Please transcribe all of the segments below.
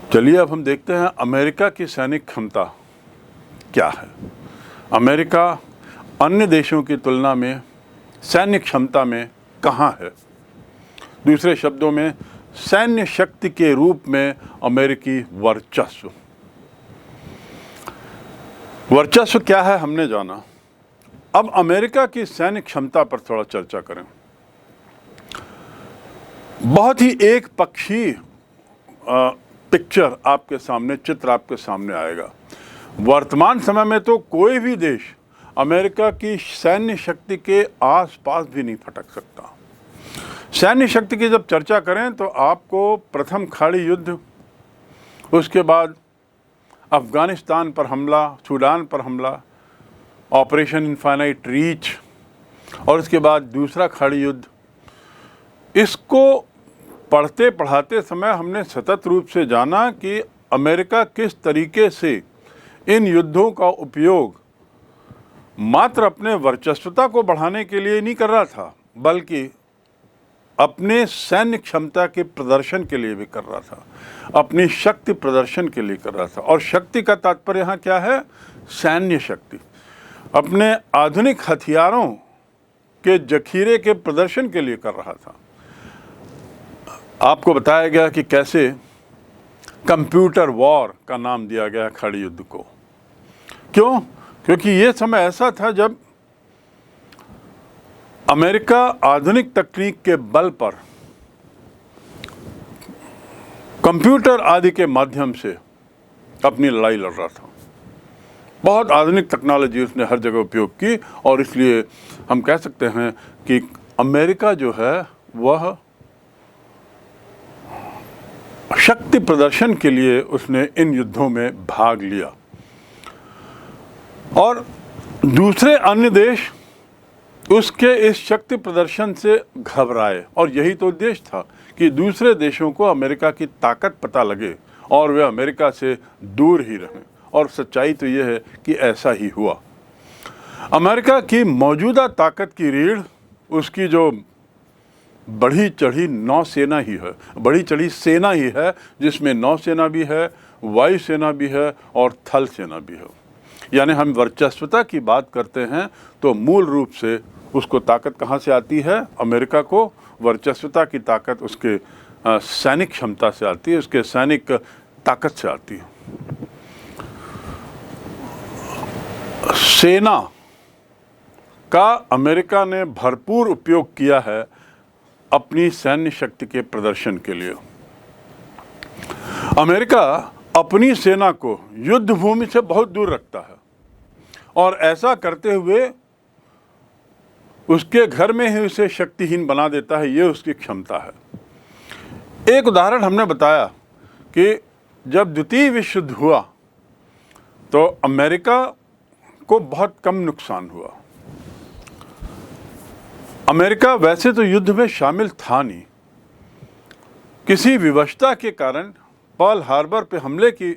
चलिए अब हम देखते हैं अमेरिका की सैनिक क्षमता क्या है। अमेरिका अन्य देशों की तुलना में सैन्य क्षमता में कहाँ है। दूसरे शब्दों में सैन्य शक्ति के रूप में अमेरिकी वर्चस्व क्या है हमने जाना। अब अमेरिका की सैन्य क्षमता पर थोड़ा चर्चा करें। बहुत ही एक पक्षी पिक्चर आपके सामने, चित्र आपके सामने आएगा। वर्तमान समय में तो कोई भी देश अमेरिका की सैन्य शक्ति के आसपास भी नहीं फटक सकता। सैन्य शक्ति की जब चर्चा करें तो आपको प्रथम खाड़ी युद्ध, उसके बाद अफगानिस्तान पर हमला, सूडान पर हमला, ऑपरेशन इनफाइनाइट रीच, और उसके बाद दूसरा खाड़ी युद्ध, इसको पढ़ते पढ़ाते समय हमने सतत रूप से जाना कि अमेरिका किस तरीके से इन युद्धों का उपयोग मात्र अपने वर्चस्वता को बढ़ाने के लिए नहीं कर रहा था, बल्कि अपने सैन्य क्षमता के प्रदर्शन के लिए भी कर रहा था, अपनी शक्ति प्रदर्शन के लिए कर रहा था। और शक्ति का तात्पर्य यहाँ क्या है? सैन्य शक्ति। अपने आधुनिक हथियारों के जखीरे के प्रदर्शन के लिए कर रहा था। आपको बताया गया कि कैसे कंप्यूटर वॉर का नाम दिया गया खाड़ी युद्ध को। क्यों? क्योंकि ये समय ऐसा था जब अमेरिका आधुनिक तकनीक के बल पर कंप्यूटर आदि के माध्यम से अपनी लड़ाई लड़ रहा था। बहुत आधुनिक टेक्नोलॉजी उसने हर जगह उपयोग की, और इसलिए हम कह सकते हैं कि अमेरिका जो है वह शक्ति प्रदर्शन के लिए उसने इन युद्धों में भाग लिया। और दूसरे अन्य देश उसके इस शक्ति प्रदर्शन से घबराए, और यही तो उद्देश्य था कि दूसरे देशों को अमेरिका की ताकत पता लगे और वे अमेरिका से दूर ही रहें। और सच्चाई तो यह है कि ऐसा ही हुआ। अमेरिका की मौजूदा ताकत की रीढ़ उसकी जो बढ़ी चढ़ी नौसेना ही है, बढ़ी चढ़ी सेना ही है, जिसमें नौसेना भी है, वायुसेना भी है और थल सेना भी है। यानी हम वर्चस्वता की बात करते हैं तो मूल रूप से उसको ताकत कहाँ से आती है? अमेरिका को वर्चस्वता की ताकत उसके सैनिक क्षमता से आती है, उसके सैनिक ताकत से आती है। सेना का अमेरिका ने भरपूर उपयोग किया है अपनी सैन्य शक्ति के प्रदर्शन के लिए। अमेरिका अपनी सेना को युद्ध भूमि से बहुत दूर रखता है, और ऐसा करते हुए उसके घर में ही उसे शक्तिहीन बना देता है। ये उसकी क्षमता है। एक उदाहरण हमने बताया कि जब द्वितीय विश्व युद्ध हुआ तो अमेरिका को बहुत कम नुकसान हुआ। अमेरिका वैसे तो युद्ध में शामिल था नहीं, किसी विवशता के कारण पर्ल हार्बर पे हमले की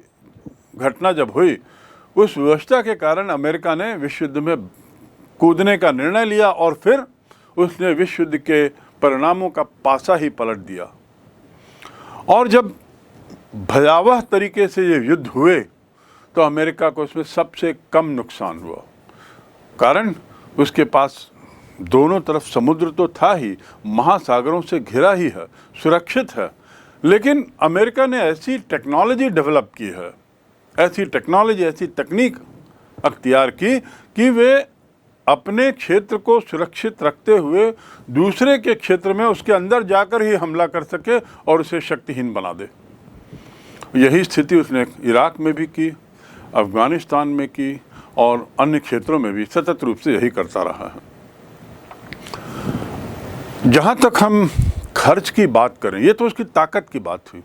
घटना जब हुई, उस विवशता के कारण अमेरिका ने विश्व युद्ध में कूदने का निर्णय लिया, और फिर उसने विश्व युद्ध के परिणामों का पासा ही पलट दिया। और जब भयावह तरीके से ये युद्ध हुए तो अमेरिका को उसमें सबसे कम नुकसान हुआ। कारण उसके पास दोनों तरफ समुद्र तो था ही, महासागरों से घिरा ही है, सुरक्षित है। लेकिन अमेरिका ने ऐसी टेक्नोलॉजी डेवलप की है, ऐसी टेक्नोलॉजी, ऐसी तकनीक अख्तियार की कि वे अपने क्षेत्र को सुरक्षित रखते हुए दूसरे के क्षेत्र में उसके अंदर जाकर ही हमला कर सके और उसे शक्तिहीन बना दे। यही स्थिति उसने इराक में भी की, अफगानिस्तान में की, और अन्य क्षेत्रों में भी सतत रूप से यही करता रहा है। जहाँ तक हम खर्च की बात करें, ये तो उसकी ताकत की बात हुई।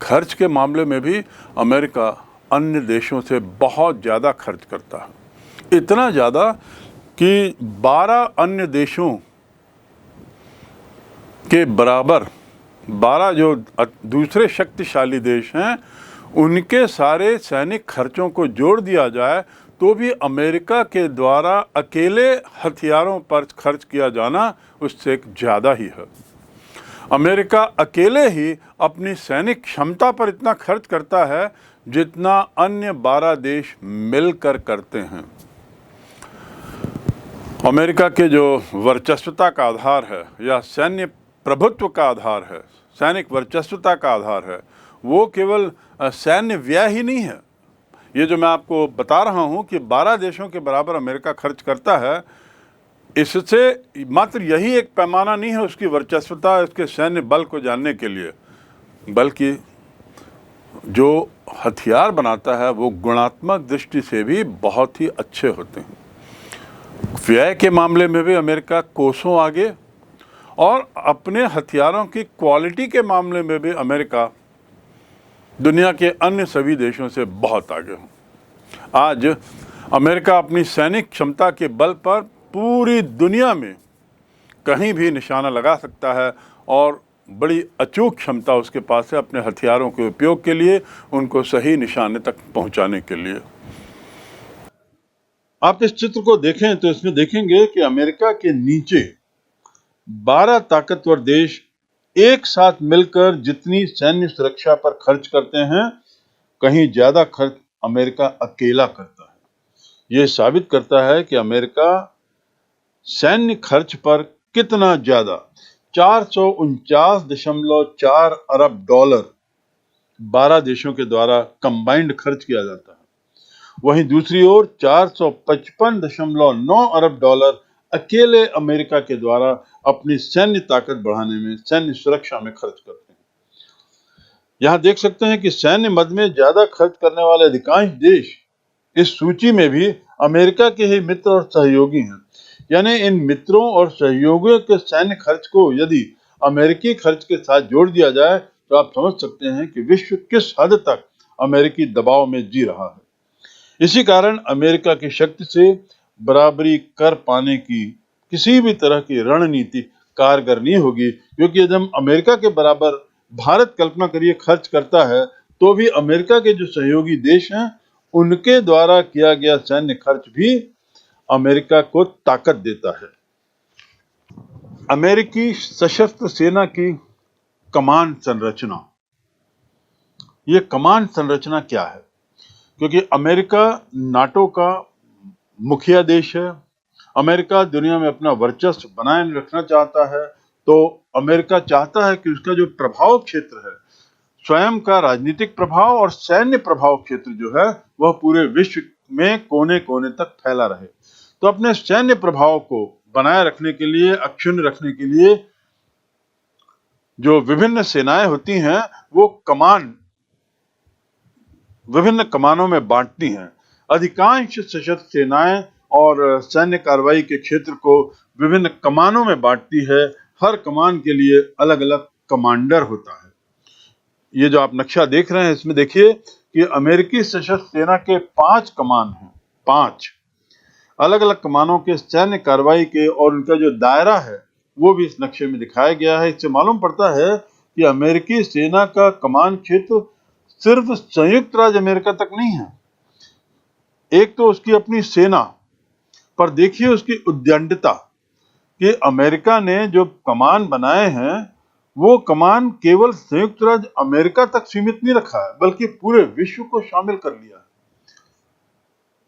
खर्च के मामले में भी अमेरिका अन्य देशों से बहुत ज़्यादा खर्च करता है। इतना ज़्यादा कि 12 अन्य देशों के बराबर 12 जो दूसरे शक्तिशाली देश हैं, उनके सारे सैनिक खर्चों को जोड़ दिया जाए तो भी अमेरिका के द्वारा अकेले हथियारों पर खर्च किया जाना उससे ज़्यादा ही है। अमेरिका अकेले ही अपनी सैनिक क्षमता पर इतना खर्च करता है जितना अन्य 12 देश मिलकर करते हैं। अमेरिका के जो वर्चस्वता का आधार है या सैन्य प्रभुत्व का आधार है, सैनिक वर्चस्वता का आधार है, वो केवल सैन्य व्यय ही नहीं है। ये जो मैं आपको बता रहा हूँ कि 12 देशों के बराबर अमेरिका खर्च करता है, इससे मात्र यही एक पैमाना नहीं है उसकी वर्चस्वता, उसके सैन्य बल को जानने के लिए, बल्कि जो हथियार बनाता है वो गुणात्मक दृष्टि से भी बहुत ही अच्छे होते हैं। व्यय के मामले में भी अमेरिका कोसों आगे, और अपने हथियारों की क्वालिटी के मामले में भी अमेरिका दुनिया के अन्य सभी देशों से बहुत आगे हूँ। आज अमेरिका अपनी सैनिक क्षमता के बल पर पूरी दुनिया में कहीं भी निशाना लगा सकता है और बड़ी अचूक क्षमता उसके पास है अपने हथियारों के उपयोग के लिए, उनको सही निशाने तक पहुंचाने के लिए। आप इस चित्र को देखें तो इसमें देखेंगे कि अमेरिका के नीचे 12 ताकतवर देश एक साथ मिलकर जितनी सैन्य सुरक्षा पर खर्च करते हैं, कहीं ज्यादा खर्च अमेरिका अकेला करता है। यह साबित करता है कि अमेरिका सैन्य खर्च पर कितना ज्यादा, 449.4 अरब डॉलर 12 देशों के द्वारा कंबाइंड खर्च किया जाता है। वहीं दूसरी ओर 455.9 अरब डॉलर अकेले अमेरिका के द्वारा अपनी सैन्य ताकत बढ़ाने में, सैन्य सुरक्षा में खर्च करते हैं। यहां देख सकते हैं कि सैन्य मद में ज्यादा खर्च करने वाले अधिकांश देश इस सूची में भी अमेरिका के ही मित्र और सहयोगी हैं। यानी इन मित्रों और सहयोगियों के सैन्य खर्च को यदि अमेरिकी खर्च के साथ जोड़ दिया जाए तो आप समझ सकते हैं कि विश्व किस हद तक अमेरिकी दबाव में जी रहा है। इसी कारण अमेरिका की शक्ति से बराबरी कर पाने की किसी भी तरह की रणनीति कारगर नहीं होगी, क्योंकि यदि हम अमेरिका के बराबर भारत कल्पना करिए खर्च करता है, तो भी अमेरिका के जो सहयोगी देश हैं उनके द्वारा किया गया सैन्य खर्च भी अमेरिका को ताकत देता है। अमेरिकी सशस्त्र सेना की कमान संरचना, ये कमान संरचना क्या है? क्योंकि अमेरिका नाटो का मुखिया देश है, अमेरिका दुनिया में अपना वर्चस्व बनाए रखना चाहता है, तो अमेरिका चाहता है कि उसका जो प्रभाव क्षेत्र है, स्वयं का राजनीतिक प्रभाव और सैन्य प्रभाव क्षेत्र जो है वह पूरे विश्व में कोने कोने तक फैला रहे। तो अपने सैन्य प्रभाव को बनाए रखने के लिए, अक्षुण्ण रखने के लिए जो विभिन्न सेनाएं होती हैं वो कमान विभिन्न कमानों में बांटती हैं। अधिकांश सशस्त्र सेनाएं और सैन्य कार्रवाई के क्षेत्र को विभिन्न कमानों में बांटती है। हर कमान के लिए अलग अलग कमांडर होता है। ये जो आप नक्शा देख रहे हैं इसमें देखिए कि अमेरिकी सशस्त्र सेना के 5 कमान हैं, 5 अलग अलग कमानों के सैन्य कार्रवाई के, और उनका जो दायरा है वो भी इस नक्शे में दिखाया गया है। इससे मालूम पड़ता है कि अमेरिकी सेना का कमान क्षेत्र सिर्फ संयुक्त राज्य अमेरिका तक नहीं है। एक तो उसकी अपनी सेना, पर देखिए उसकी उद्दंडता कि अमेरिका ने जो कमान बनाए हैं वो कमान केवल संयुक्त राज्य अमेरिका तक सीमित नहीं रखा है, बल्कि पूरे विश्व को शामिल कर लिया है।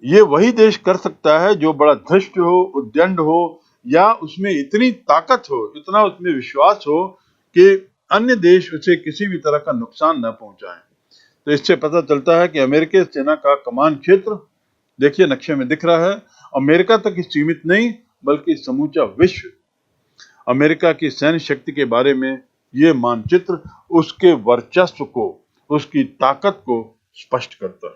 ये वही देश कर सकता है जो बड़ा धृष्ट हो, उद्दंड हो, या उसमें इतनी ताकत हो, इतना उसमें विश्वास हो कि अन्य देश उसे किसी भी तरह का नुकसान न पहुंचाएं। तो इससे पता चलता है कि अमेरिकी सेना का कमान क्षेत्र देखिए नक्शे में दिख रहा है, अमेरिका तक ही सीमित नहीं बल्कि समूचा विश्व अमेरिका की सैन्य शक्ति के बारे में ये मानचित्र उसके वर्चस्व को, उसकी ताकत को स्पष्ट करता है।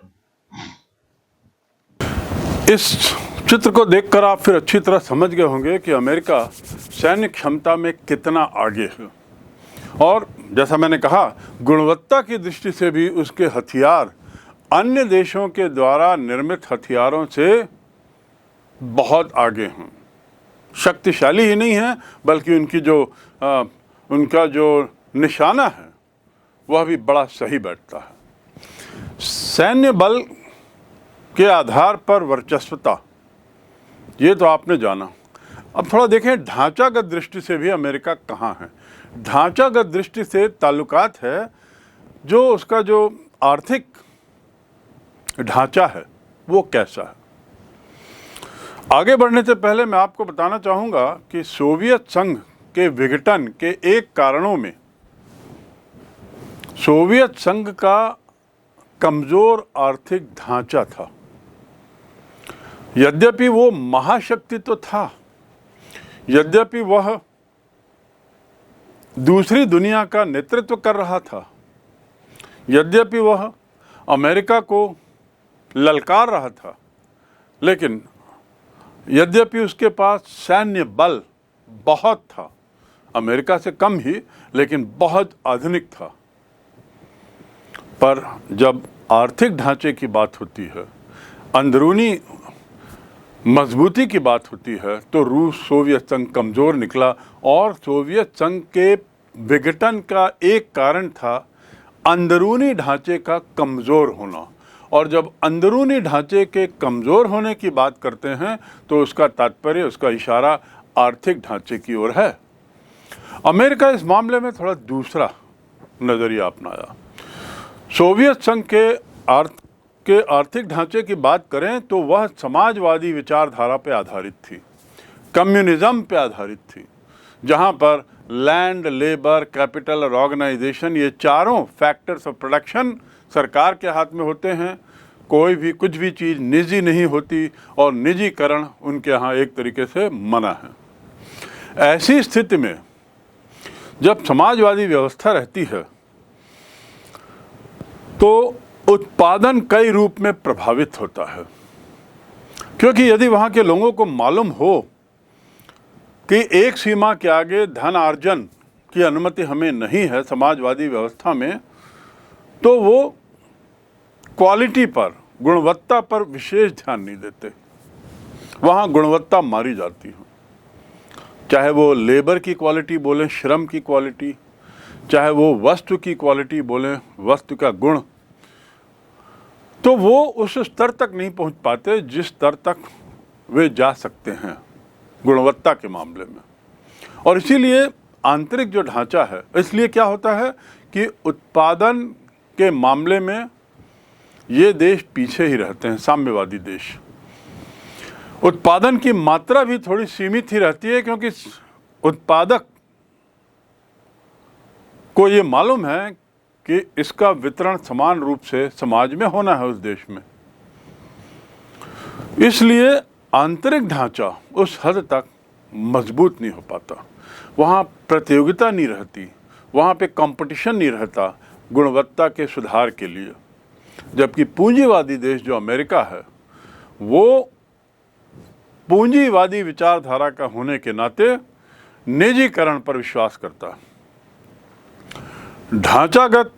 इस चित्र को देखकर आप फिर अच्छी तरह समझ गए होंगे कि अमेरिका सैन्य क्षमता में कितना आगे है, और जैसा मैंने कहा गुणवत्ता की दृष्टि से भी उसके हथियार अन्य देशों के द्वारा निर्मित हथियारों से बहुत आगे हैं। शक्तिशाली ही नहीं है बल्कि उनका जो निशाना है वह भी बड़ा सही बैठता है। सैन्य बल के आधार पर वर्चस्वता, ये तो आपने जाना। अब थोड़ा देखें ढांचागत दृष्टि से भी अमेरिका कहाँ है। ढांचागत दृष्टि से ताल्लुकात है, जो उसका जो आर्थिक ढांचा है वो कैसा है। आगे बढ़ने से पहले मैं आपको बताना चाहूँगा कि सोवियत संघ के विघटन के एक कारणों में सोवियत संघ का कमज़ोर आर्थिक ढांचा था। यद्यपि वो महाशक्ति तो था, यद्यपि वह दूसरी दुनिया का नेतृत्व कर रहा था, यद्यपि वह अमेरिका को ललकार रहा था, लेकिन यद्यपि उसके पास सैन्य बल बहुत था, अमेरिका से कम ही लेकिन बहुत आधुनिक था, पर जब आर्थिक ढांचे की बात होती है, अंदरूनी मजबूती की बात होती है, तो रूस सोवियत संघ कमज़ोर निकला। और सोवियत संघ के विघटन का एक कारण था अंदरूनी ढांचे का कमज़ोर होना। और जब अंदरूनी ढांचे के कमज़ोर होने की बात करते हैं तो उसका तात्पर्य, उसका इशारा आर्थिक ढांचे की ओर है। अमेरिका इस मामले में थोड़ा दूसरा नज़रिया अपनाया। सोवियत संघ के आर्थिक ढांचे की बात करें तो वह समाजवादी विचारधारा पर आधारित थी, कम्युनिज्म पे आधारित थी, जहां पर लैंड, लेबर, कैपिटल और ऑर्गेनाइजेशन, ये चारों फैक्टर्स ऑफ प्रोडक्शन सरकार के हाथ में होते हैं। कोई भी कुछ भी चीज़ निजी नहीं होती और निजीकरण उनके यहाँ एक तरीके से मना है। ऐसी स्थिति में जब समाजवादी व्यवस्था रहती है तो उत्पादन कई रूप में प्रभावित होता है, क्योंकि यदि वहाँ के लोगों को मालूम हो कि एक सीमा के आगे धन अर्जन की अनुमति हमें नहीं है समाजवादी व्यवस्था में, तो वो क्वालिटी पर, गुणवत्ता पर विशेष ध्यान नहीं देते। वहाँ गुणवत्ता मारी जाती है, चाहे वो लेबर की क्वालिटी बोलें, श्रम की क्वालिटी, चाहे वो वस्तु की क्वालिटी बोलें, वस्तु का गुण, तो वो उस स्तर तक नहीं पहुँच पाते जिस स्तर तक वे जा सकते हैं गुणवत्ता के मामले में। और इसीलिए आंतरिक जो ढांचा है, इसलिए क्या होता है कि उत्पादन के मामले में ये देश पीछे ही रहते हैं, साम्यवादी देश। उत्पादन की मात्रा भी थोड़ी सीमित ही रहती है, क्योंकि उत्पादक को ये मालूम है कि इसका वितरण समान रूप से समाज में होना है उस देश में। इसलिए आंतरिक ढांचा उस हद तक मजबूत नहीं हो पाता, वहाँ प्रतियोगिता नहीं रहती, वहाँ पे कंपटीशन नहीं रहता गुणवत्ता के सुधार के लिए। जबकि पूंजीवादी देश जो अमेरिका है, वो पूंजीवादी विचारधारा का होने के नाते निजीकरण पर विश्वास करता है। ढांचागत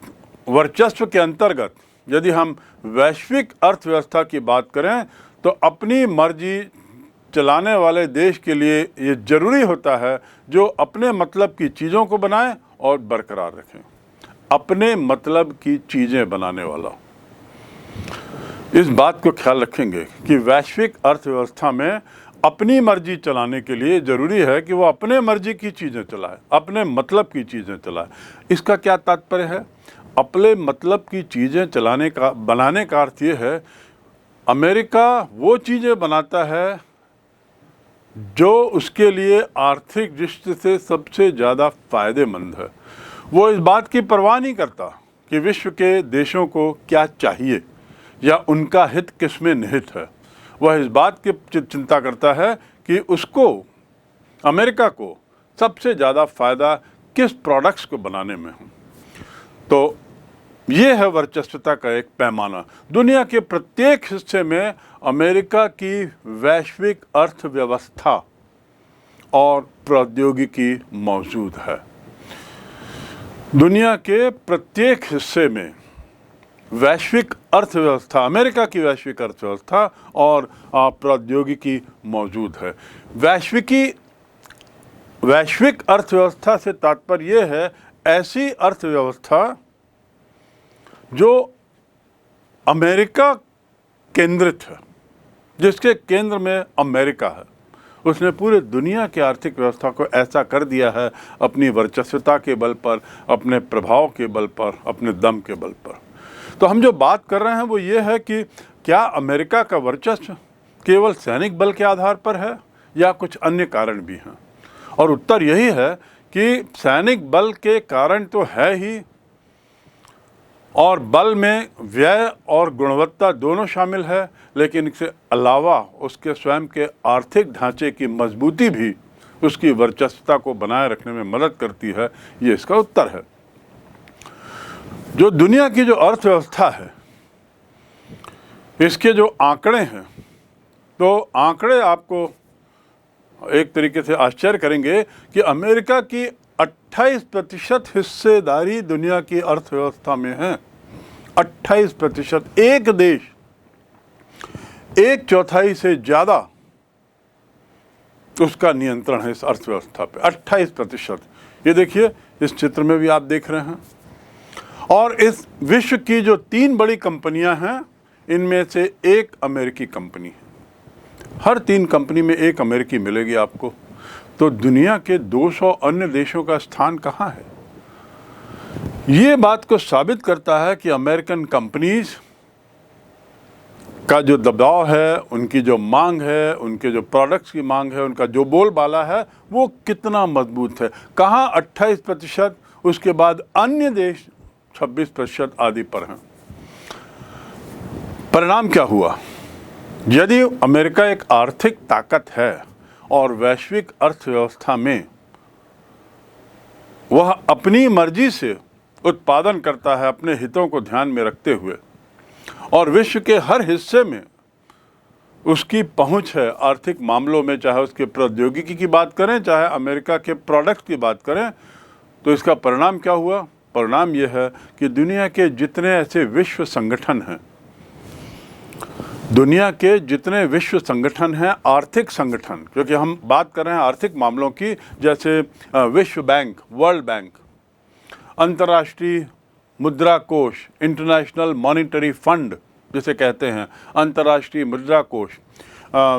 वर्चस्व के अंतर्गत यदि हम वैश्विक अर्थव्यवस्था की बात करें तो अपनी मर्जी चलाने वाले देश के लिए ये जरूरी होता है जो अपने मतलब की चीज़ों को बनाए और बरकरार रखें। अपने मतलब की चीज़ें बनाने वाला, इस बात को ख्याल रखेंगे कि वैश्विक अर्थव्यवस्था में अपनी मर्जी चलाने के लिए ज़रूरी है कि वो अपने मर्जी की चीज़ें चलाए, अपने मतलब की चीज़ें चलाए। इसका क्या तात्पर्य है? अपने मतलब की चीज़ें बनाने का अर्थ ये है, अमेरिका वो चीज़ें बनाता है जो उसके लिए आर्थिक दृष्टि से सबसे ज़्यादा फ़ायदेमंद है। वो इस बात की परवाह नहीं करता कि विश्व के देशों को क्या चाहिए या उनका हित किस में निहित है। वह इस बात की चिंता करता है कि उसको, अमेरिका को सबसे ज़्यादा फ़ायदा किस प्रोडक्ट्स को बनाने में हो। तो ये है वर्चस्वता का एक पैमाना। दुनिया के प्रत्येक हिस्से में अमेरिका की वैश्विक अर्थव्यवस्था और प्रौद्योगिकी मौजूद है। दुनिया के प्रत्येक हिस्से में वैश्विक अर्थव्यवस्था, अमेरिका की वैश्विक अर्थव्यवस्था और प्रौद्योगिकी मौजूद है। वैश्विक अर्थव्यवस्था से तात्पर्य यह है ऐसी अर्थव्यवस्था जो अमेरिका केंद्रित है, जिसके केंद्र में अमेरिका है उसने पूरे दुनिया की आर्थिक व्यवस्था को ऐसा कर दिया है अपनी वर्चस्वता के बल पर, अपने प्रभाव के बल पर, अपने दम के बल पर। तो हम जो बात कर रहे हैं वो ये है कि क्या अमेरिका का वर्चस्व केवल सैनिक बल के आधार पर है या कुछ अन्य कारण भी हैं? और उत्तर यही है कि सैनिक बल के कारण तो है ही, और बल में व्यय और गुणवत्ता दोनों शामिल है, लेकिन इसके अलावा उसके स्वयं के आर्थिक ढांचे की मजबूती भी उसकी वर्चस्वता को बनाए रखने में मदद करती है। ये इसका उत्तर है। जो दुनिया की जो अर्थव्यवस्था है, इसके जो आंकड़े हैं, तो आंकड़े आपको एक तरीके से आश्चर्य करेंगे कि अमेरिका की 28% हिस्सेदारी दुनिया की अर्थव्यवस्था में है। 28%। एक देश 1/4 से ज़्यादा उसका नियंत्रण है इस अर्थव्यवस्था पे। 28%। ये देखिए, इस चित्र में भी आप देख रहे हैं। और इस विश्व की जो 3 बड़ी कंपनियां हैं, इनमें से एक अमेरिकी कंपनी है। हर 3 कंपनी में एक अमेरिकी मिलेगी आपको। तो दुनिया के 200 अन्य देशों का स्थान कहाँ है? ये बात को साबित करता है कि अमेरिकन कंपनीज का जो दबाव है, उनकी जो मांग है, उनके जो प्रोडक्ट्स की मांग है, उनका जो बोलबाला है, वो कितना मजबूत है। कहाँ 28%, उसके बाद अन्य देश 26% आदि पर हैं। परिणाम क्या हुआ? यदि अमेरिका एक आर्थिक ताकत है और वैश्विक अर्थव्यवस्था में वह अपनी मर्जी से उत्पादन करता है अपने हितों को ध्यान में रखते हुए, और विश्व के हर हिस्से में उसकी पहुंच है आर्थिक मामलों में, चाहे उसके प्रौद्योगिकी की बात करें, चाहे अमेरिका के प्रोडक्ट की बात करें, तो इसका परिणाम क्या हुआ? परिणाम यह है कि दुनिया के जितने ऐसे विश्व संगठन हैं, दुनिया के जितने विश्व संगठन हैं, आर्थिक संगठन, क्योंकि हम बात कर रहे हैं आर्थिक मामलों की, जैसे विश्व बैंक, वर्ल्ड बैंक, अंतर्राष्ट्रीय मुद्रा कोष, इंटरनेशनल मॉनिटरी फंड जिसे कहते हैं, अंतर्राष्ट्रीय मुद्रा कोष,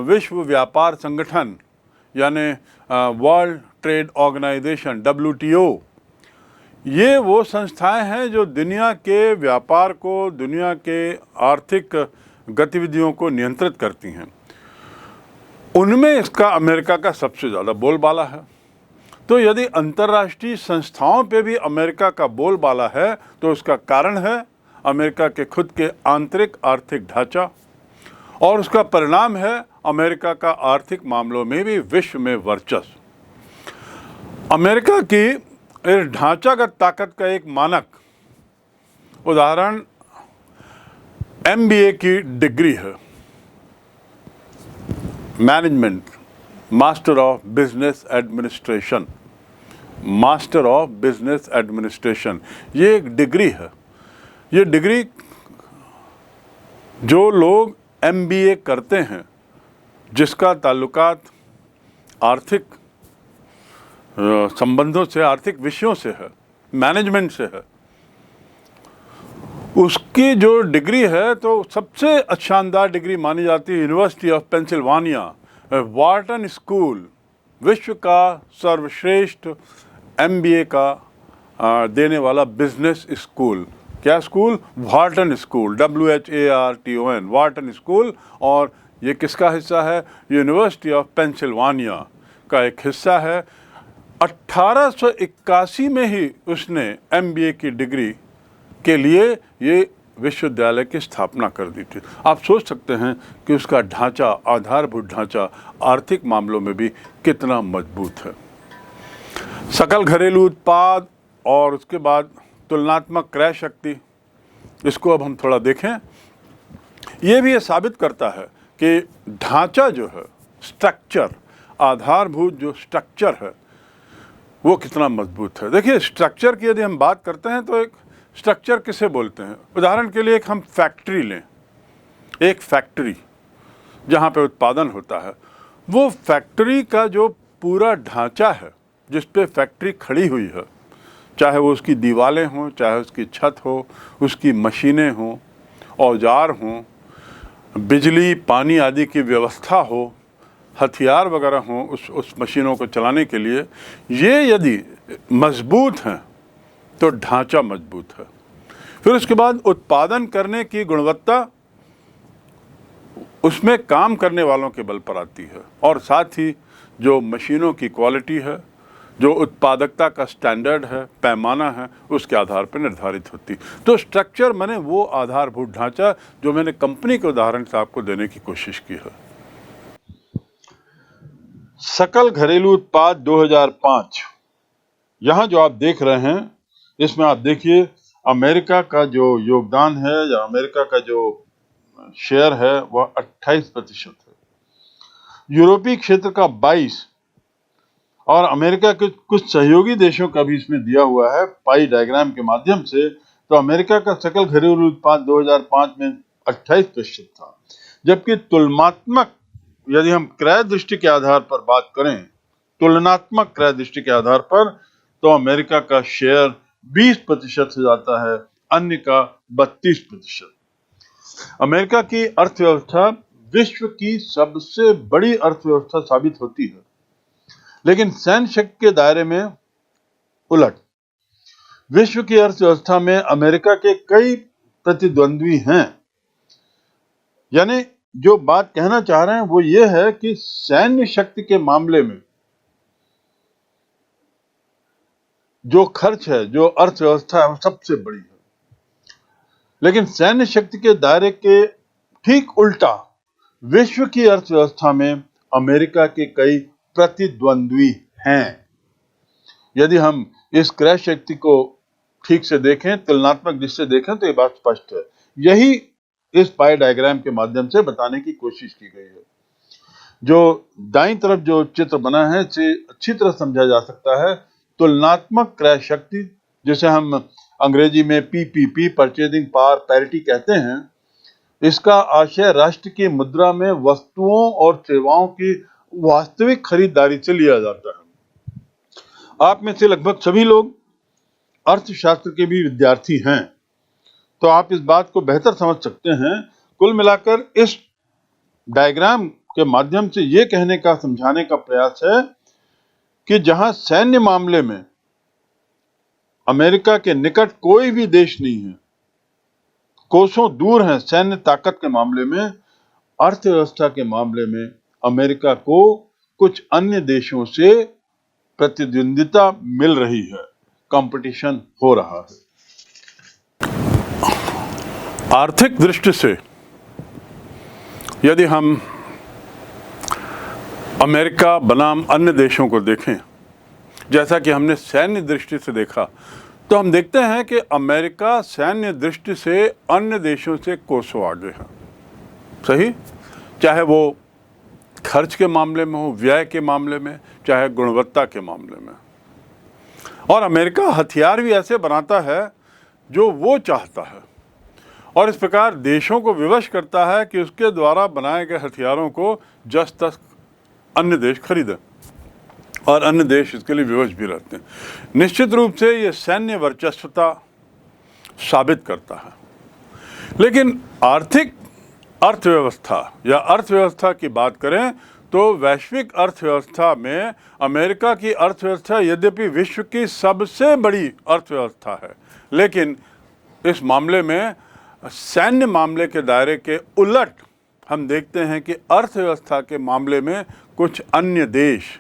विश्व व्यापार संगठन यानी वर्ल्ड ट्रेड ऑर्गेनाइजेशन WTO, ये वो संस्थाएं हैं जो दुनिया के व्यापार को, दुनिया के आर्थिक गतिविधियों को नियंत्रित करती हैं। उनमें इसका अमेरिका का सबसे ज़्यादा बोलबाला है। तो यदि अंतर्राष्ट्रीय संस्थाओं पे भी अमेरिका का बोलबाला है, तो उसका कारण है अमेरिका के खुद के आंतरिक आर्थिक ढांचा, और उसका परिणाम है अमेरिका का आर्थिक मामलों में भी विश्व में वर्चस्व। अमेरिका की इस ढांचागत ताकत का एक मानक उदाहरण MBA की डिग्री है, management, master of business administration. Master of business administration ये एक डिग्री है। ये डिग्री जो लोग MBA करते हैं, जिसका ताल्लुकात आर्थिक संबंधों से, आर्थिक विषयों से है, मैनेजमेंट से है, उसकी जो डिग्री है तो सबसे शानदार डिग्री मानी जाती है university of Pennsylvania, Wharton school, विश्व का सर्वश्रेष्ठ MBA का देने वाला बिजनेस स्कूल। क्या school? Wharton school, WHARTON, Wharton school. और ये किसका हिस्सा है? यूनिवर्सिटी ऑफ पेंसिल्वानिया का एक हिस्सा है। 1881 में ही उसने MBA की डिग्री के लिए ये विश्वविद्यालय की स्थापना कर दी थी। आप सोच सकते हैं कि उसका ढांचा, आधारभूत ढांचा आर्थिक मामलों में भी कितना मजबूत है। सकल घरेलू उत्पाद और उसके बाद तुलनात्मक क्रय शक्ति, इसको अब हम थोड़ा देखें। ये भी ये साबित करता है कि ढांचा जो है, स्ट्रक्चर, आधारभूत जो स्ट्रक्चर है, वो कितना मजबूत है। देखिए, स्ट्रक्चर की यदि हम बात करते हैं तो एक स्ट्रक्चर किसे बोलते हैं? उदाहरण के लिए एक हम फैक्ट्री लें। एक फैक्ट्री जहाँ पे उत्पादन होता है, वो फैक्ट्री का जो पूरा ढांचा है, जिस पे फैक्ट्री खड़ी हुई है, चाहे वो उसकी दीवारें हों, चाहे उसकी छत हो, उसकी मशीनें हों, औजार हों, बिजली पानी आदि की व्यवस्था हो, हथियार वगैरह हों उस मशीनों को चलाने के लिए, ये यदि मजबूत हैं तो ढांचा मजबूत है। फिर उसके बाद उत्पादन करने की गुणवत्ता उसमें काम करने वालों के बल पर आती है, और साथ ही जो मशीनों की क्वालिटी है, जो उत्पादकता का स्टैंडर्ड है, पैमाना है, उसके आधार पर निर्धारित होती। तो स्ट्रक्चर माने वो आधारभूत ढांचा जो मैंने कंपनी के उदाहरण से आपको देने की कोशिश की है। सकल घरेलू उत्पाद 2005, यहां जो आप देख रहे हैं, इसमें आप देखिए अमेरिका का जो योगदान है या अमेरिका का जो शेयर है वह 28% है, यूरोपीय क्षेत्र का 22%, और अमेरिका के कुछ सहयोगी देशों का भी इसमें दिया हुआ है पाई डायग्राम के माध्यम से। तो अमेरिका का सकल घरेलू उत्पाद 2005 में 28% था, जबकि तुलनात्मक यदि हम क्रय दृष्टि के आधार पर बात करें, तुलनात्मक क्रय दृष्टि के आधार पर, तो अमेरिका का शेयर 20% हो जाता है, अन्य का 32%। अमेरिका की अर्थव्यवस्था विश्व की सबसे बड़ी अर्थव्यवस्था साबित होती है, लेकिन सैन्य शक्ति के दायरे में उलट। विश्व की अर्थव्यवस्था में अमेरिका के कई प्रतिद्वंद्वी हैं। यानी जो बात कहना चाह रहे हैं वो ये है कि सैन्य शक्ति के मामले में जो खर्च है, जो अर्थव्यवस्था है, वो सबसे बड़ी है। लेकिन सैन्य शक्ति के दायरे के ठीक उल्टा विश्व की अर्थव्यवस्था में अमेरिका के कई प्रतिद्वंद्वी हैं। यदि हम इस क्रय शक्ति को ठीक से देखें, तुलनात्मक दृष्टि से देखें, तो ये बात स्पष्ट है। यही इस पाई डायग्राम के माध्यम से बताने की कोशिश की गई है। जो दाईं तरफ जो चित्र बना है इसे अच्छी तरह समझा जा सकता है। तुलनात्मक क्रय शक्ति, जिसे हम अंग्रेजी में पीपीपी, परचेजिंग पावर पैरिटी कहते हैं, इसका आशय राष्ट्र की मुद्रा में वस्तुओं और सेवाओं की वास्तविक खरीदारी से लिया जाता है। आप में से लगभग सभी लोग अर्थशास्त्र के भी विद्यार्थी हैं, तो आप इस बात को बेहतर समझ सकते हैं। कुल मिलाकर इस डायग्राम के माध्यम से ये कहने का, समझाने का प्रयास है कि जहां सैन्य मामले में अमेरिका के निकट कोई भी देश नहीं है, कोसों दूर है सैन्य ताकत के मामले में, अर्थव्यवस्था के मामले में अमेरिका को कुछ अन्य देशों से प्रतिद्वंदिता मिल रही है, कंपटीशन हो रहा है। आर्थिक दृष्टि से यदि हम अमेरिका बनाम अन्य देशों को देखें, जैसा कि हमने सैन्य दृष्टि से देखा, तो हम देखते हैं कि अमेरिका सैन्य दृष्टि से अन्य देशों से कोसों आगे है। सही, चाहे वो खर्च के मामले में हो, व्यय के मामले में, चाहे गुणवत्ता के मामले में। और अमेरिका हथियार भी ऐसे बनाता है जो वो चाहता है, और इस प्रकार देशों को विवश करता है कि उसके द्वारा बनाए गए हथियारों को जस तस अन्य देश खरीदें, और अन्य देश इसके लिए विवश भी रहते हैं। निश्चित रूप से ये सैन्य वर्चस्वता साबित करता है। लेकिन आर्थिक अर्थव्यवस्था या अर्थव्यवस्था की बात करें तो वैश्विक अर्थव्यवस्था में अमेरिका की अर्थव्यवस्था यद्यपि विश्व की सबसे बड़ी अर्थव्यवस्था है, लेकिन इस मामले में सैन्य मामले के दायरे के उलट हम देखते हैं कि अर्थव्यवस्था के मामले में कुछ अन्य देश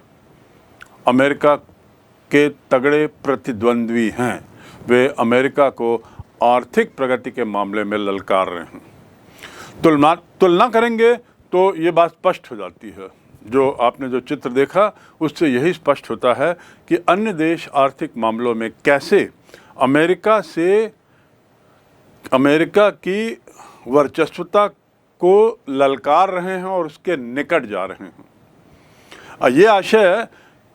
अमेरिका के तगड़े प्रतिद्वंद्वी हैं। वे अमेरिका को आर्थिक प्रगति के मामले में ललकार रहे हैं। तुलना करेंगे तो ये बात स्पष्ट हो जाती है। जो आपने जो चित्र देखा उससे यही स्पष्ट होता है कि अन्य देश आर्थिक मामलों में कैसे अमेरिका की वर्चस्वता को ललकार रहे हैं और उसके निकट जा रहे हैं। ये आशय है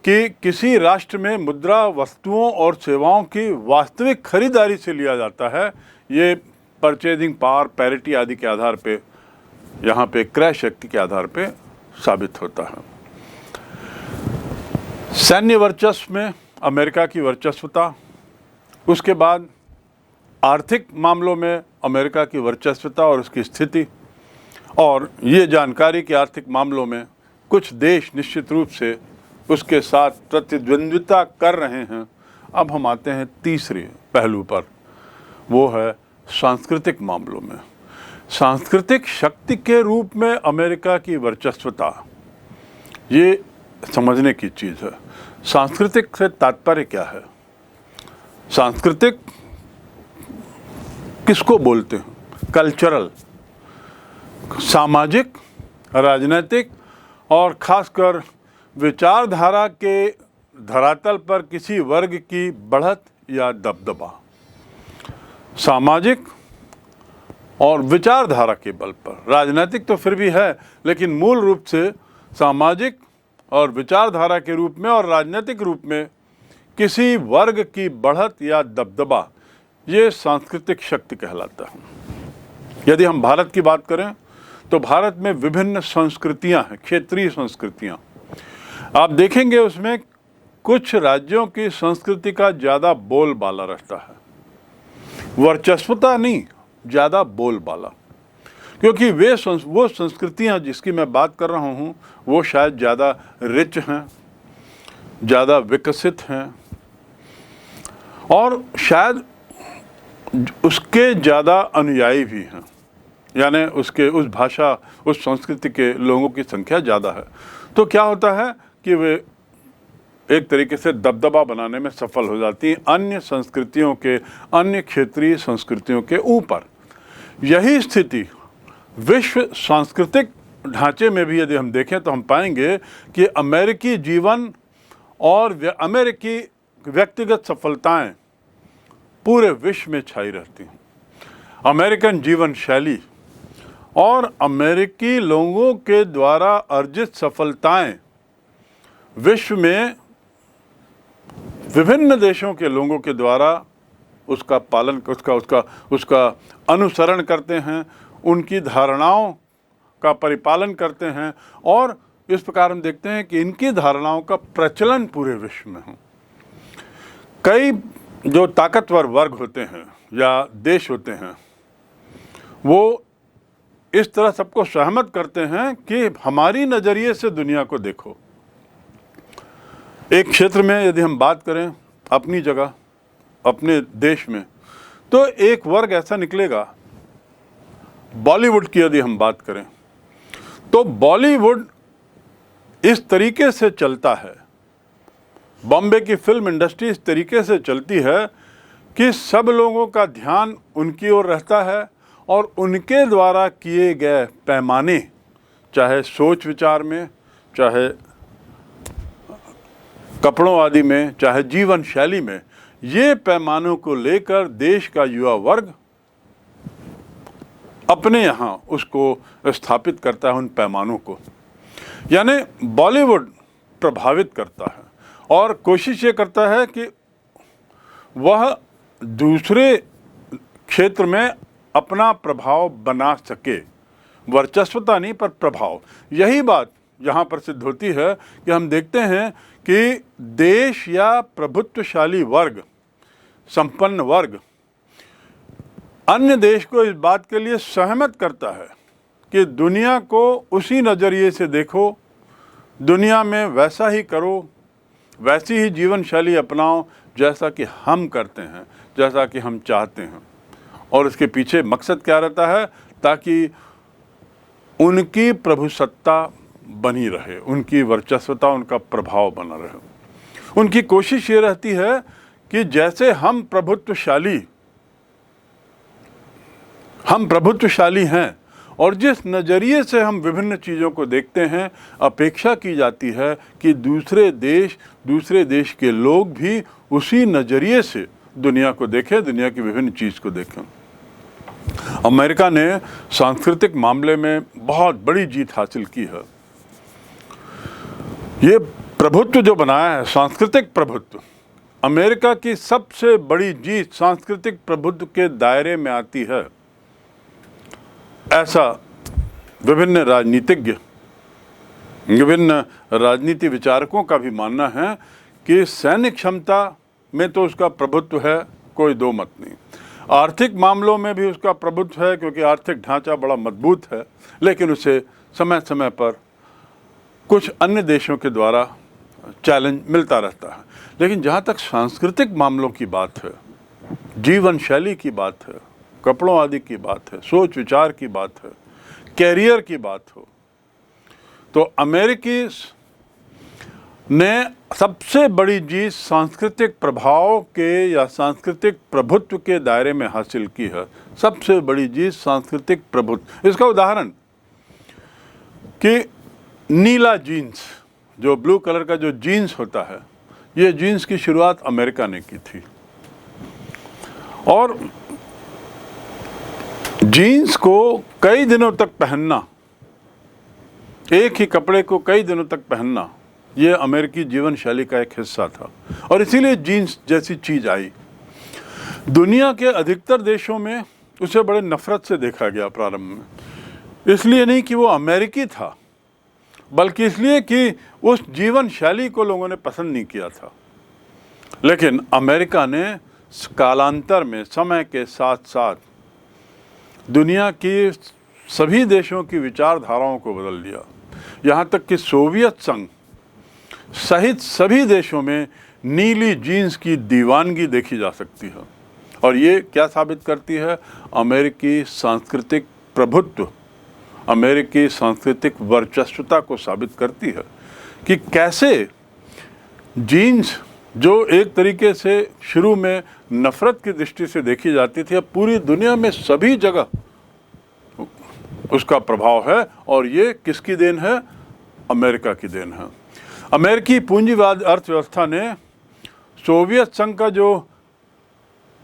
कि किसी राष्ट्र में मुद्रा, वस्तुओं और सेवाओं की वास्तविक खरीदारी से लिया जाता है। ये परचेजिंग पावर पैरिटी आदि के आधार पे, यहाँ पे क्रय शक्ति के आधार पे साबित होता है। सैन्य वर्चस्व में अमेरिका की वर्चस्वता, उसके बाद आर्थिक मामलों में अमेरिका की वर्चस्वता और उसकी स्थिति, और ये जानकारी कि आर्थिक मामलों में कुछ देश निश्चित रूप से उसके साथ प्रतिद्वंद्विता कर रहे हैं। अब हम आते हैं तीसरे पहलू पर, वो है सांस्कृतिक मामलों में। सांस्कृतिक शक्ति के रूप में अमेरिका की वर्चस्वता, ये समझने की चीज़ है। सांस्कृतिक से तात्पर्य क्या है? सांस्कृतिक किसको बोलते हैं? कल्चरल, सामाजिक, राजनीतिक और खासकर विचारधारा के धरातल पर किसी वर्ग की बढ़त या दबदबा। सामाजिक और विचारधारा के बल पर, राजनीतिक तो फिर भी है, लेकिन मूल रूप से सामाजिक और विचारधारा के रूप में और राजनीतिक रूप में किसी वर्ग की बढ़त या दबदबा, ये सांस्कृतिक शक्ति कहलाता है। यदि हम भारत की बात करें तो भारत में विभिन्न संस्कृतियां हैं, क्षेत्रीय संस्कृतियां। आप देखेंगे उसमें कुछ राज्यों की संस्कृति का ज़्यादा बोलबाला रहता है, वर्चस्वता नहीं, ज़्यादा बोलबाला, क्योंकि वो संस्कृतियां जिसकी मैं बात कर रहा हूं वो शायद ज़्यादा रिच हैं, ज़्यादा विकसित हैं और शायद उसके ज़्यादा अनुयायी भी हैं, यानी उस भाषा, उस संस्कृति के लोगों की संख्या ज़्यादा है। तो क्या होता है कि वे एक तरीके से दबदबा बनाने में सफल हो जाती हैं अन्य संस्कृतियों के, अन्य क्षेत्रीय संस्कृतियों के ऊपर। यही स्थिति विश्व सांस्कृतिक ढांचे में भी यदि हम देखें तो हम पाएंगे कि अमेरिकी जीवन और अमेरिकी व्यक्तिगत सफलताएं पूरे विश्व में छाई रहती हैं। अमेरिकन जीवन शैली और अमेरिकी लोगों के द्वारा अर्जित सफलताएं विश्व में विभिन्न देशों के लोगों के द्वारा उसका पालन, उसका अनुसरण करते हैं, उनकी धारणाओं का परिपालन करते हैं और इस प्रकार हम देखते हैं कि इनकी धारणाओं का प्रचलन पूरे विश्व में हो। कई जो ताकतवर वर्ग होते हैं या देश होते हैं वो इस तरह सबको सहमत करते हैं कि हमारी नज़रिए से दुनिया को देखो। एक क्षेत्र में यदि हम बात करें अपनी जगह, अपने देश में, तो एक वर्ग ऐसा निकलेगा। बॉलीवुड की यदि हम बात करें तो बॉलीवुड इस तरीके से चलता है, बॉम्बे की फिल्म इंडस्ट्री इस तरीके से चलती है कि सब लोगों का ध्यान उनकी ओर रहता है और उनके द्वारा किए गए पैमाने, चाहे सोच विचार में, चाहे कपड़ों आदि में, चाहे जीवन शैली में, ये पैमानों को लेकर देश का युवा वर्ग अपने यहाँ उसको स्थापित करता है, उन पैमानों को। यानी बॉलीवुड प्रभावित करता है और कोशिश ये करता है कि वह दूसरे क्षेत्र में अपना प्रभाव बना सके, वर्चस्वता नहीं पर प्रभाव। यही बात यहाँ पर सिद्ध होती है कि हम देखते हैं कि देश या प्रभुत्वशाली वर्ग, संपन्न वर्ग अन्य देश को इस बात के लिए सहमत करता है कि दुनिया को उसी नज़रिए से देखो, दुनिया में वैसा ही करो, वैसी ही जीवन शैली अपनाओ जैसा कि हम करते हैं, जैसा कि हम चाहते हैं। और इसके पीछे मकसद क्या रहता है? ताकि उनकी प्रभुसत्ता बनी रहे, उनकी वर्चस्वता, उनका प्रभाव बना रहे। उनकी कोशिश ये रहती है कि जैसे हम प्रभुत्वशाली हैं और जिस नज़रिए से हम विभिन्न चीज़ों को देखते हैं, अपेक्षा की जाती है कि दूसरे देश के लोग भी उसी नज़रिए से दुनिया को देखें, दुनिया की विभिन्न चीज़ को देखें। अमेरिका ने सांस्कृतिक मामले में बहुत बड़ी जीत हासिल की है। ये प्रभुत्व जो बनाया है, सांस्कृतिक प्रभुत्व, अमेरिका की सबसे बड़ी जीत सांस्कृतिक प्रभुत्व के दायरे में आती है। ऐसा विभिन्न राजनीति विचारकों का भी मानना है कि सैन्य क्षमता में तो उसका प्रभुत्व है, कोई दो मत नहीं। आर्थिक मामलों में भी उसका प्रभुत्व है क्योंकि आर्थिक ढांचा बड़ा मजबूत है, लेकिन उसे समय समय पर कुछ अन्य देशों के द्वारा चैलेंज मिलता रहता है। लेकिन जहाँ तक सांस्कृतिक मामलों की बात है, जीवन शैली की बात है, कपड़ों आदि की बात है, सोच विचार की बात है, कैरियर की बात हो, तो अमेरिकी ने सबसे बड़ी चीज सांस्कृतिक प्रभाव के या सांस्कृतिक प्रभुत्व के दायरे में हासिल की है। सबसे बड़ी चीज सांस्कृतिक प्रभुत्व। इसका उदाहरण कि नीला जीन्स, जो ब्लू कलर का जो जीन्स होता है, ये जीन्स की शुरुआत अमेरिका ने की थी। और जीन्स को कई दिनों तक पहनना, एक ही कपड़े को कई दिनों तक पहनना, ये अमेरिकी जीवन शैली का एक हिस्सा था। और इसीलिए जीन्स जैसी चीज आई। दुनिया के अधिकतर देशों में उसे बड़े नफरत से देखा गया प्रारंभ में। इसलिए नहीं कि वो अमेरिकी था, बल्कि इसलिए कि उस जीवन शैली को लोगों ने पसंद नहीं किया था। लेकिन अमेरिका ने कालांतर में, समय के साथ साथ, दुनिया की सभी देशों की विचारधाराओं को बदल दिया। यहाँ तक कि सोवियत संघ सहित सभी देशों में नीली जीन्स की दीवानगी देखी जा सकती है। और ये क्या साबित करती है? अमेरिकी सांस्कृतिक प्रभुत्व, अमेरिकी सांस्कृतिक वर्चस्वता को साबित करती है कि कैसे जीन्स, जो एक तरीके से शुरू में नफरत की दृष्टि से देखी जाती थी, अब पूरी दुनिया में सभी जगह उसका प्रभाव है। और ये किसकी देन है? अमेरिका की देन है। अमेरिकी पूंजीवाद अर्थव्यवस्था ने सोवियत संघ का जो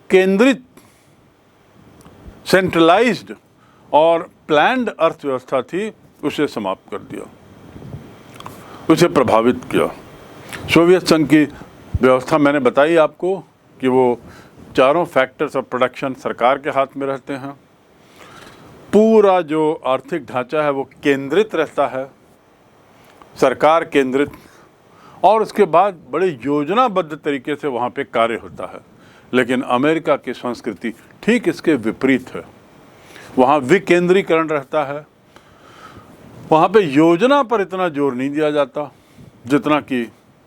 केंद्रित, सेंट्रलाइज्ड और प्लान्ड अर्थव्यवस्था थी, उसे समाप्त कर दिया, उसे प्रभावित किया। सोवियत संघ की व्यवस्था मैंने बताई आपको कि वो चारों फैक्टर्स ऑफ प्रोडक्शन सरकार के हाथ में रहते हैं। पूरा जो आर्थिक ढांचा है वो केंद्रित रहता है, सरकार केंद्रित, और उसके बाद बड़े योजनाबद्ध तरीके से वहाँ पे कार्य होता है। लेकिन अमेरिका की संस्कृति ठीक इसके विपरीत है। वहाँ विकेंद्रीकरण रहता है, वहाँ पे योजना पर इतना जोर नहीं दिया जाता जितना कि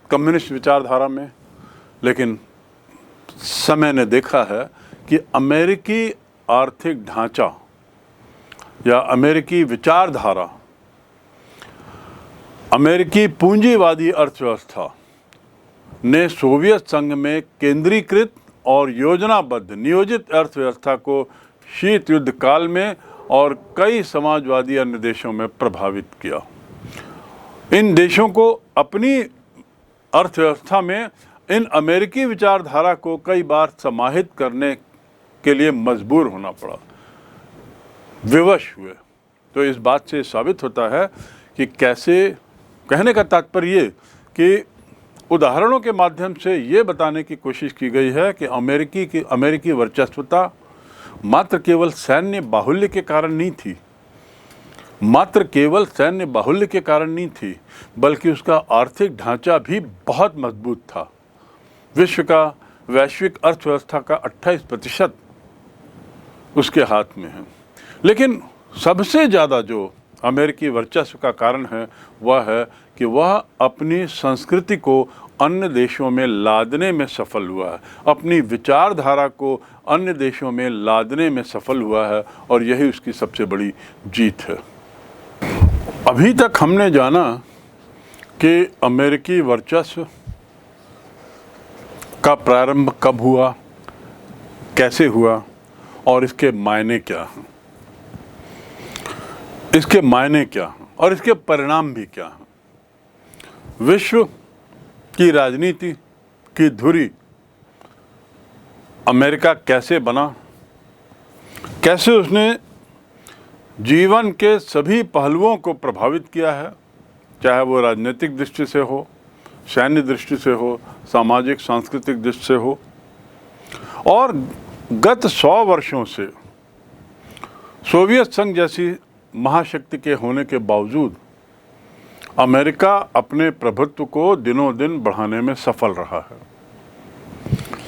कम्युनिस्ट विचारधारा में। लेकिन समय ने देखा है कि अमेरिकी आर्थिक ढांचा या अमेरिकी विचारधारा, अमेरिकी पूंजीवादी अर्थव्यवस्था ने सोवियत संघ में केंद्रीकृत और योजनाबद्ध नियोजित अर्थव्यवस्था को शीत युद्ध काल में और कई समाजवादी अन्य देशों में प्रभावित किया। इन देशों को अपनी अर्थव्यवस्था में इन अमेरिकी विचारधारा को कई बार समाहित करने के लिए मजबूर होना पड़ा, विवश हुए। तो इस बात से साबित होता है कि कैसे, कहने का तात्पर्य ये कि उदाहरणों के माध्यम से ये बताने की कोशिश की गई है कि अमेरिकी वर्चस्वता मात्र केवल सैन्य बाहुल्य के कारण नहीं थी, मात्र केवल सैन्य बाहुल्य के कारण नहीं थी, बल्कि उसका आर्थिक ढांचा भी बहुत मजबूत था। विश्व का वैश्विक अर्थव्यवस्था का 28% उसके हाथ में है। लेकिन सबसे ज़्यादा जो अमेरिकी वर्चस्व का कारण है वह है कि वह अपनी संस्कृति को अन्य देशों में लादने में सफल हुआ है, अपनी विचारधारा को अन्य देशों में लादने में सफल हुआ है, और यही उसकी सबसे बड़ी जीत है। अभी तक हमने जाना कि अमेरिकी वर्चस्व का प्रारंभ कब हुआ, कैसे हुआ और इसके मायने क्या हैं, इसके मायने क्या हैं और इसके परिणाम भी क्या हैं। विश्व की राजनीति की धुरी अमेरिका कैसे बना, कैसे उसने जीवन के सभी पहलुओं को प्रभावित किया है, चाहे वो राजनीतिक दृष्टि से हो, सैन्य दृष्टि से हो, सामाजिक सांस्कृतिक दृष्टि से हो। और गत 100 वर्षों से सोवियत संघ जैसी महाशक्ति के होने के बावजूद अमेरिका अपने प्रभुत्व को दिनों दिन बढ़ाने में सफल रहा है।